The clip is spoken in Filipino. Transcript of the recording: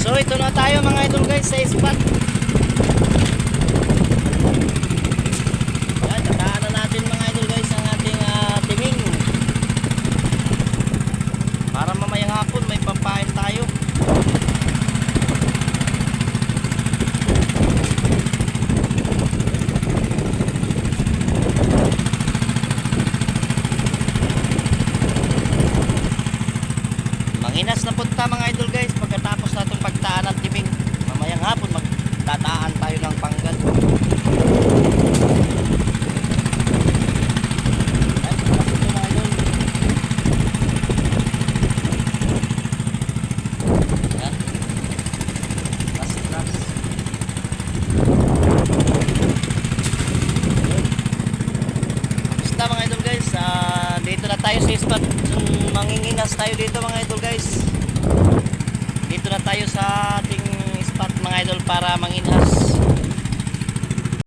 So ito na tayo mga idol guys sa spot. Yan, tataan na natin mga idol guys ang ating timing. Para mamayang hapon may pampain tayo. Manginas na punta mga idol guys pagkatapos natong pagtaan ng timing. Mamayang hapon magtataan tayo ng panggal. Basta mga idol guys, dito na tayo sa spot. Manginginas tayo dito mga idol guys. Dito na tayo sa ating spot mga idol para manginhas.